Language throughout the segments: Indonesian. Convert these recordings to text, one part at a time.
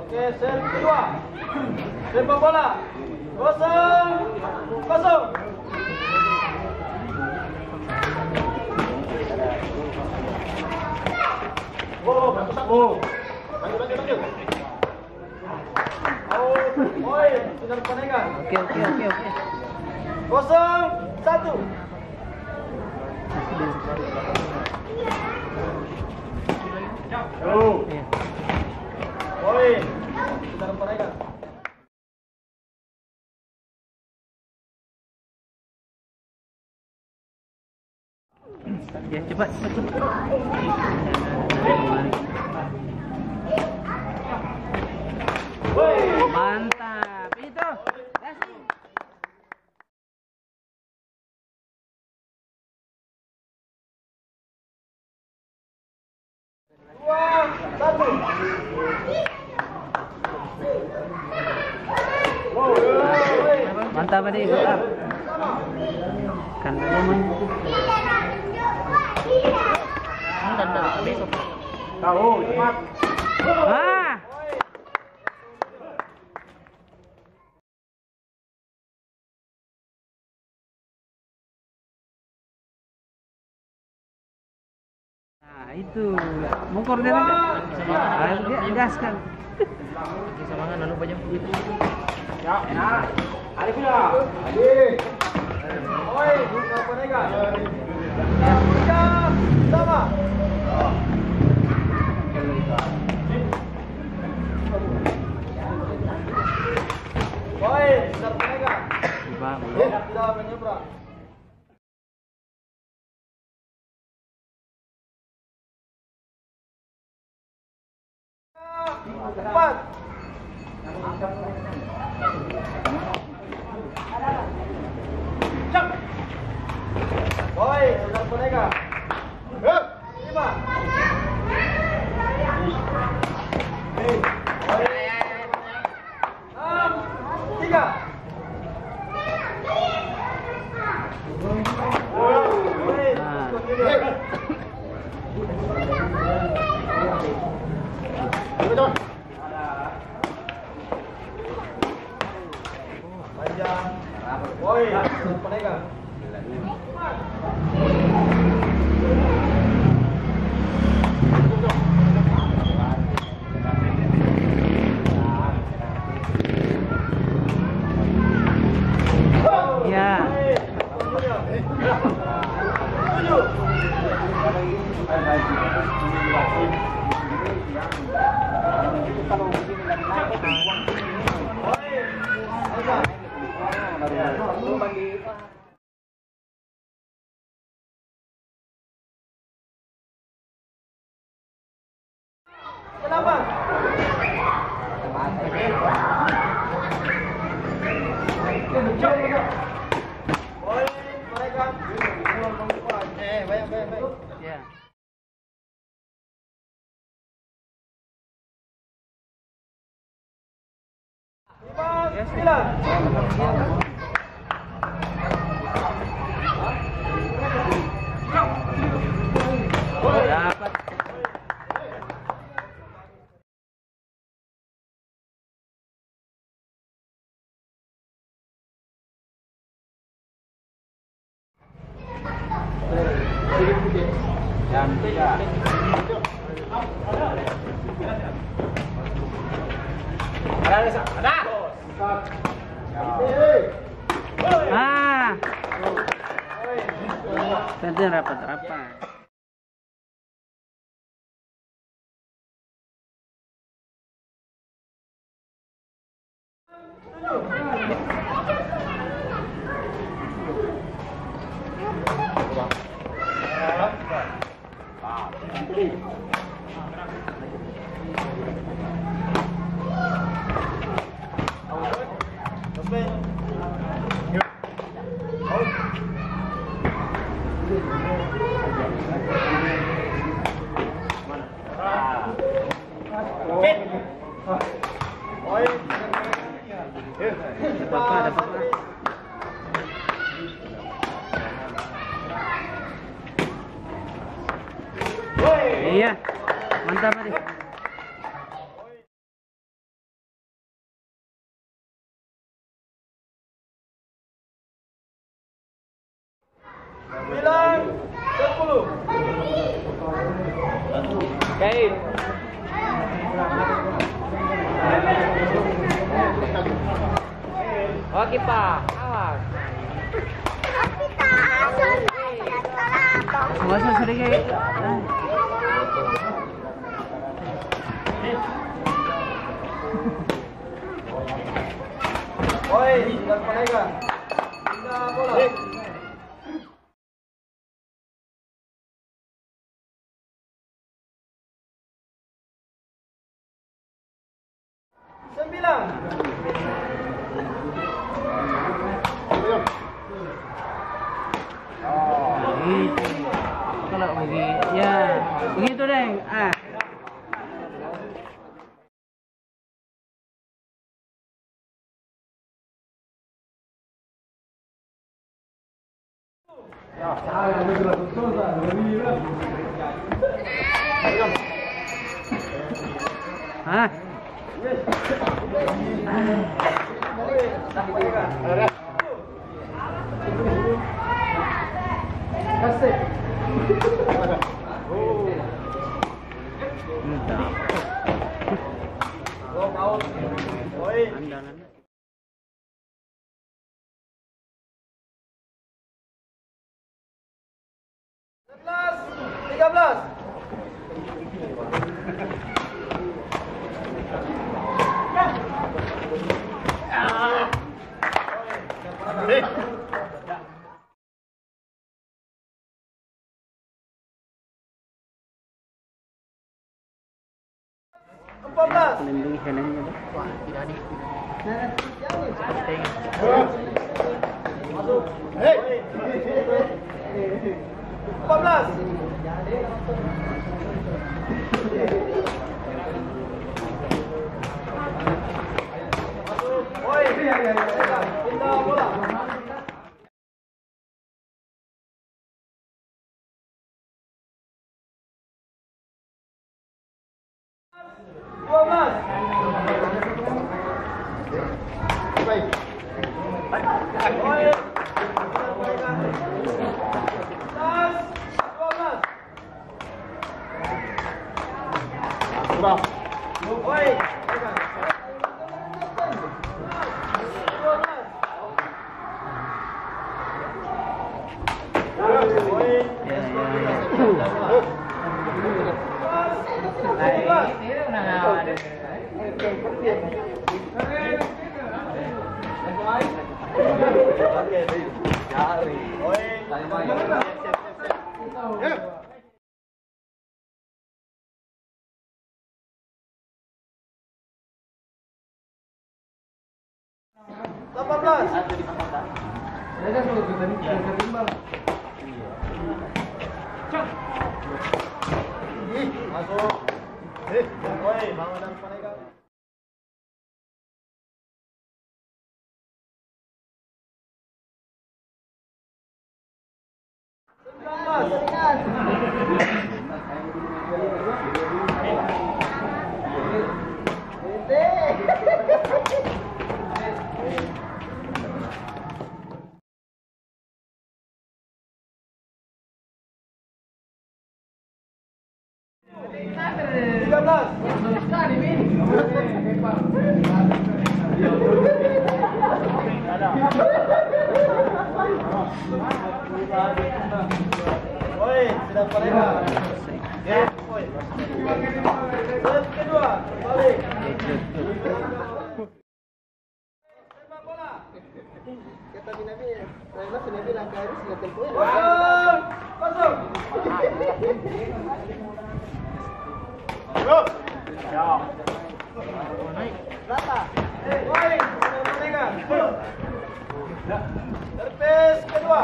Oke, set kedua. Sepak bola. 0-0. Sudah penengan. Oke. 0-1. Poin. Sudah penengan. Ya, cepat. Mantap. Itu. Kasih. 2-1. Mantap tadi, mantap. Kan memang. Tahu, cepat. Ah. Nah, itu. Mau koordinat enggak? Ayo gaskan. Sama kan anu banyak duit. Ya, enak. Arif sudah. Arif. Oi, sudah penengan. Tiga, sama. Oi, sudah penengan. Sudah menyeberang. Cepat. Cak. Oi, sudah penengan. 5. Panjang. Woi, penegak. Ya. Kenapa? Baik. Ya. Dapat. Jam 3. Ada. Ah. Tadi rapat-rapat. Ada apa? Iya. Mantap tadi. Sembilan, 10. Kain. Oke Pak, awas. Masa sering kayak Oi, sudah kolega. Pindah bola. Sembilan. gitu. Kalau begitu, ya begitu deh. Ah. Hah? Long out. Oi. Andalan. 13. Pelindung helmnya tuh. Wah, tidak ada. Masuk. Hei. 14. Masuk. Oi. Pindah bola. Masuk. Woi, bangun dan penegang. Woi, sudah kolega. Ya, woi. Set kedua, balik. Sepak bola. Kata Nabi, saya bilang ke Aris enggak tempo. Masuk. Bro. Ya. Naik. Rata. Woi, sudah kolega. Servis kedua.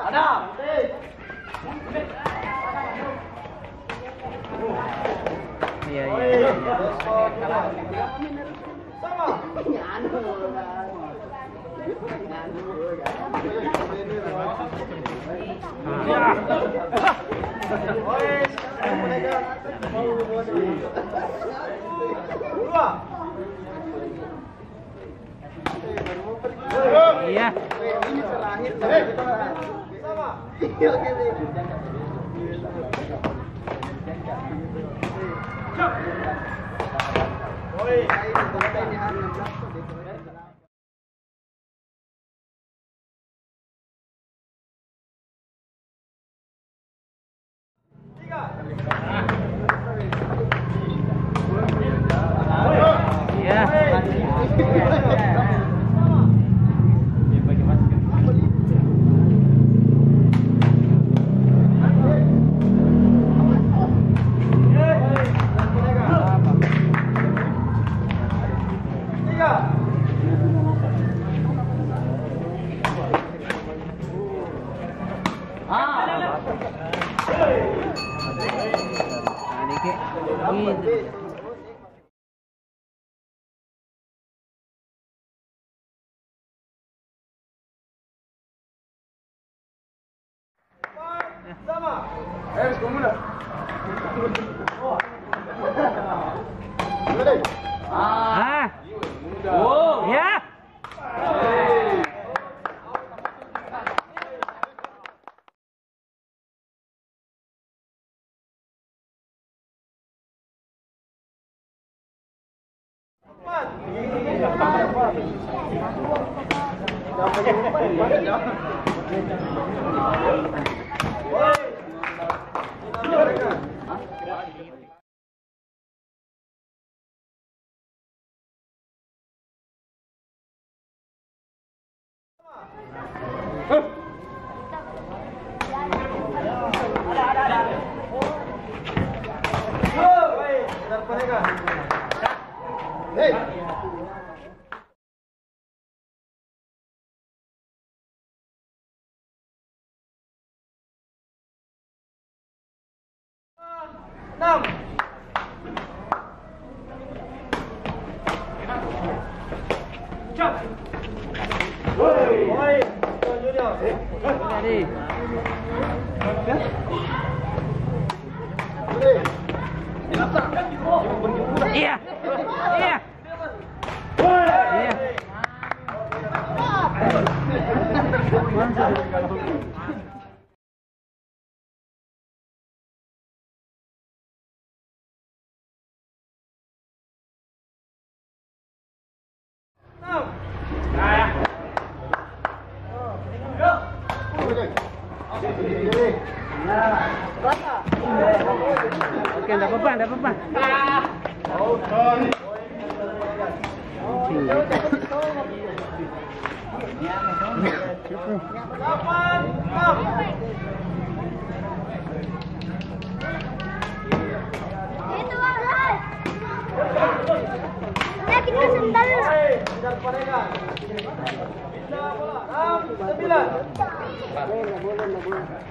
Ada. Iya, iya. Sama. Iya. Iya. Iya. Oke, enggak apa-apa. Kita sendal. Assalamualaikum.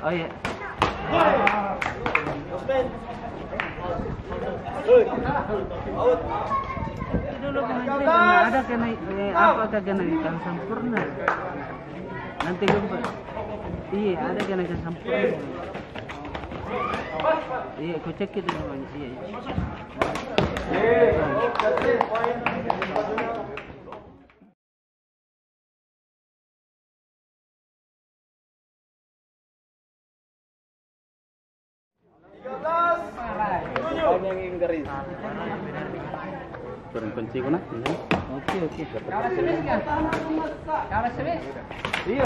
Oh iya. Dulu ada kenaikan sempurna. Nanti lupa. Iya, ada kenaikan sempurna. Iya, aku cek itu namanya. Iya. Poin. Yang garis. Turun kunci ko na. Oke, oke. Iya.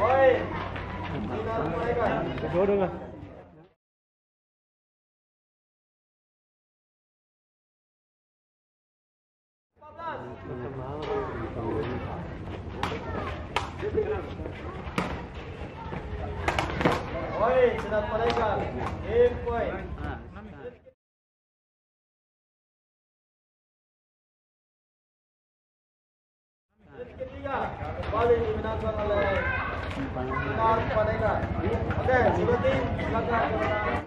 Poin. Bodoh lah. Poin, sudah mereka. Poin. Ketiga, kembali dimenangkan oleh Umar Padega. Oke, sudah tim, silakan.